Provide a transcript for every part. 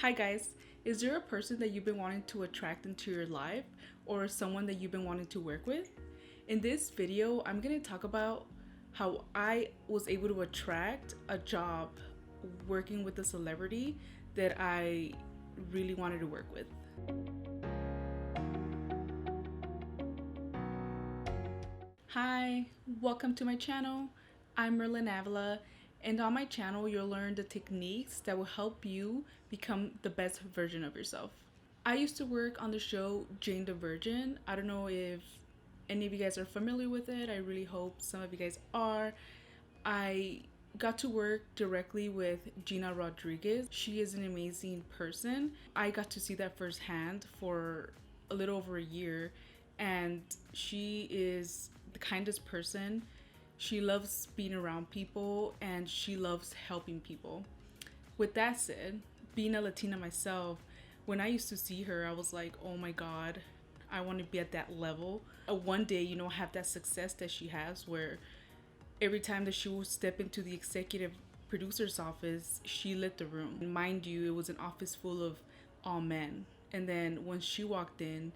Hi guys, is there a person that you've been wanting to attract into your life or someone that you've been wanting to work with? In this video, I'm going to talk about how I was able to attract a job working with a celebrity that I really wanted to work with. Hi, welcome to my channel. I'm Merlin Avila, and on my channel you'll learn the techniques that will help you become the best version of yourself. I used to work on the show Jane the Virgin. I don't know if any of you guys are familiar with it. I really hope some of you guys are. I got to work directly with Gina Rodriguez. She is an amazing person. I got to see that firsthand for a little over a year, and she is the kindest person. She loves being around people and she loves helping people. With that said, being a Latina myself, when I used to see her, I was like, oh my God, I want to be at that level. One day, have that success that she has, where every time that she would step into the executive producer's office, she lit the room. And mind you, it was an office full of all men. And then when she walked in,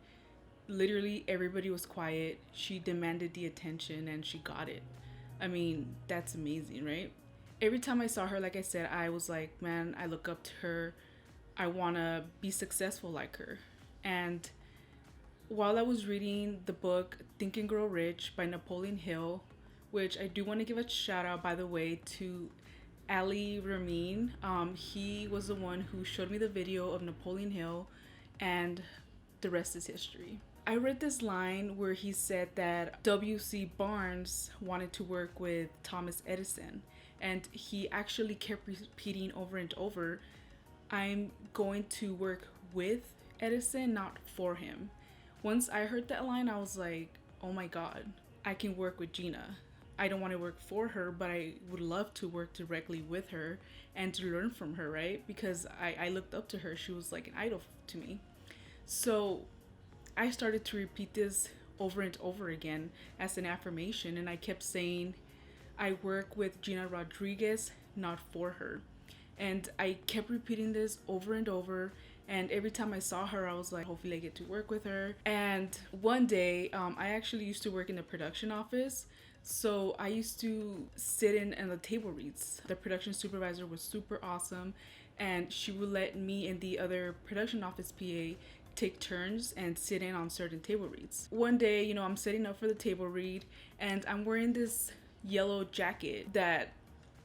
literally everybody was quiet. She demanded the attention and she got it. I mean, that's amazing, right? Every time I saw her, like I said, I was like, man, I look up to her. I want to be successful like her. And while I was reading the book Think and Grow Rich by Napoleon Hill, which I do want to give a shout out, by the way, to Ali Ramin. He was the one who showed me the video of Napoleon Hill, and the rest is history. I read this line where he said that W.C. Barnes wanted to work with Thomas Edison, and he actually kept repeating over and over, I'm going to work with Edison, not for him. Once I heard that line, I was like, oh my God, I can work with Gina. I don't want to work for her, but I would love to work directly with her and to learn from her, right? Because I looked up to her. She was like an idol to me. So I started to repeat this over and over again as an affirmation, and I kept saying, I work with Gina Rodriguez, not for her. And I kept repeating this over and over, and every time I saw her, I was like, hopefully I get to work with her. And one day, I actually used to work in the production office, so I used to sit in the table reads. The production supervisor was super awesome, and she would let me and the other production office PA take turns and sit in on certain table reads. One day, I'm setting up for the table read, and I'm wearing this yellow jacket that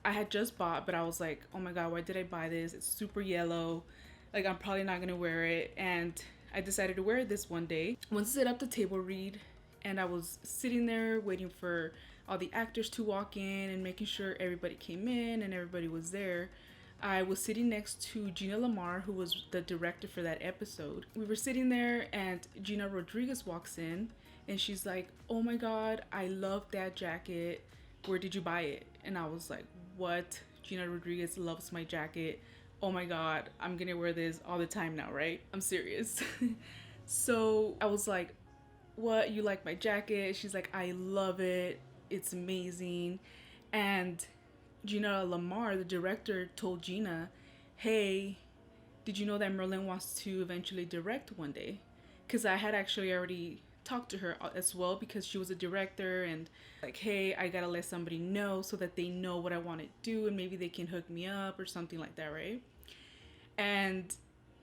I had just bought, but I was like, oh my God, why did I buy this? It's super yellow. Like, I'm probably not gonna wear it. And I decided to wear it this one day. Once I set up the table read, and I was sitting there waiting for all the actors to walk in and making sure everybody came in and everybody was there, I was sitting next to Gina Lamar, who was the director for that episode. We were sitting there and Gina Rodriguez walks in and she's like, oh my God, I love that jacket. Where did you buy it? And I was like, what? Gina Rodriguez loves my jacket. Oh my God, I'm gonna wear this all the time now, right? I'm serious. So I was like, what? You like my jacket? She's like, I love it. It's amazing. And Gina Lamar, the director, told Gina, hey, did you know that Merlin wants to eventually direct one day? Because I had actually already talked to her as well, because she was a director, and like, hey, I gotta let somebody know so that they know what I want to do and maybe they can hook me up or something like that, right? And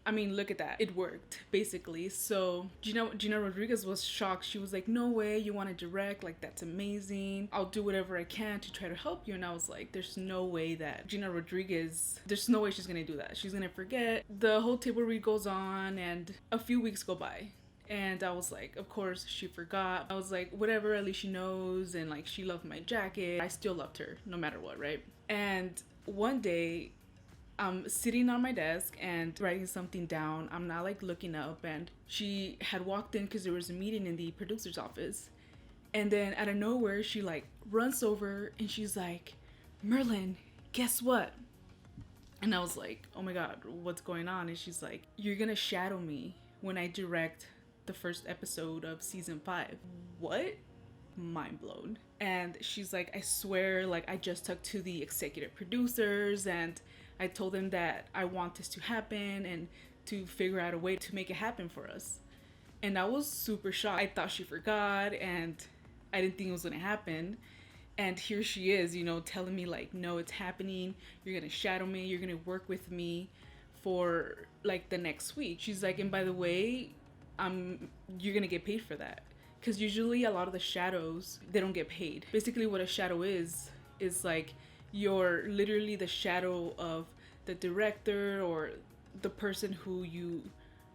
I mean, look at that. It worked, basically. So Gina Rodriguez was shocked. She was like, no way, you want to direct? Like, that's amazing. I'll do whatever I can to try to help you. And I was like, there's no way that Gina Rodriguez, there's no way she's going to do that. She's going to forget. The whole table read goes on and a few weeks go by. And I was like, of course, she forgot. I was like, whatever, at least she knows. And like, she loved my jacket. I still loved her no matter what, right? And one day, I'm sitting on my desk and writing something down. I'm not like looking up, and she had walked in because there was a meeting in the producer's office. And then out of nowhere, she like runs over and she's like, Merlin, guess what? And I was like, oh my God, what's going on? And she's like, you're gonna shadow me when I direct the first episode of season 5. What? Mind blown. And she's like, I swear, like, I just talked to the executive producers and I told them that I want this to happen and to figure out a way to make it happen for us. And I was super shocked. I thought she forgot and I didn't think it was gonna happen. And here she is, you know, telling me like, no, it's happening. You're gonna shadow me. You're gonna work with me for like the next week. She's like, and by the way, you're gonna get paid for that. Because usually a lot of the shadows, they don't get paid. Basically what a shadow is like you're literally the shadow of the director or the person who you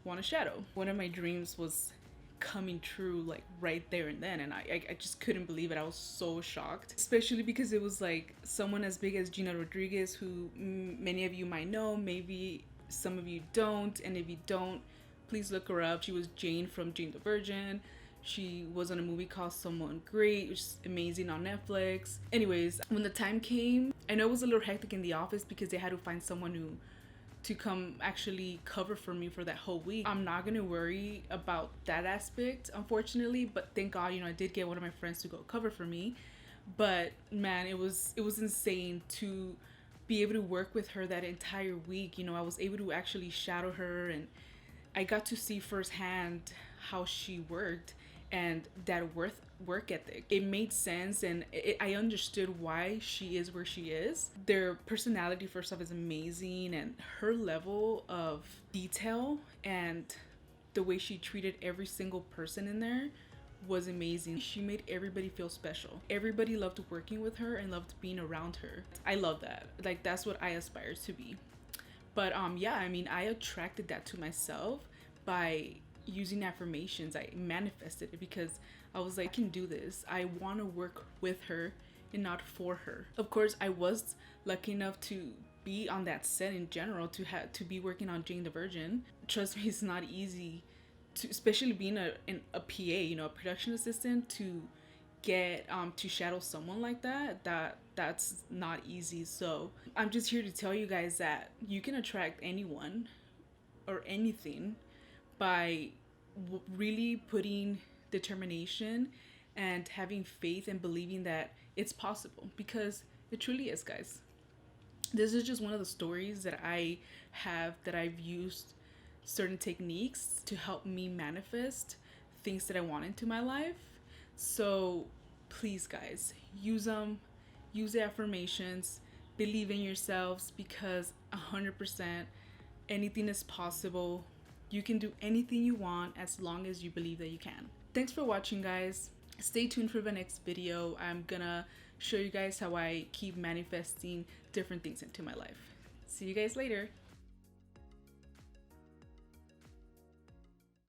want to shadow. One of my dreams was coming true like right there and then, and I just couldn't believe it. I was so shocked, especially because it was like someone as big as Gina Rodriguez, who many of you might know, maybe some of you don't, and if you don't, please look her up. She was Jane from Jane the Virgin. She was on a movie called Someone Great, which is amazing, on Netflix. Anyways, when the time came, I know it was a little hectic in the office because they had to find someone to come actually cover for me for that whole week. I'm not gonna worry about that aspect, unfortunately, but thank God, you know, I did get one of my friends to go cover for me. But man, it was insane to be able to work with her that entire week. You know, I was able to actually shadow her, and I got to see firsthand how she worked and that work ethic. It made sense, and I understood why she is where she is. Their personality, first off, is amazing, and her level of detail and the way she treated every single person in there was amazing. She made everybody feel special. Everybody loved working with her and loved being around her. I love that. Like, that's what I aspire to be. But yeah, I mean, I attracted that to myself by using affirmations. I manifested it because I was like, I can do this. I want to work with her and not for her. Of course, I was lucky enough to be on that set in general, to be working on Jane the Virgin. Trust me, it's not easy to, especially being a PA, you know, a production assistant, to get to shadow someone like that's not easy. So I'm just here to tell you guys that you can attract anyone or anything by really putting determination and having faith and believing that it's possible, because it truly is, guys. This is just one of the stories that I have, that I've used certain techniques to help me manifest things that I want into my life. So please, guys, use them. Use the affirmations. Believe in yourselves, because 100% anything is possible. You can do anything you want as long as you believe that you can. Thanks for watching, guys. Stay tuned for the next video. I'm gonna show you guys how I keep manifesting different things into my life. See you guys later.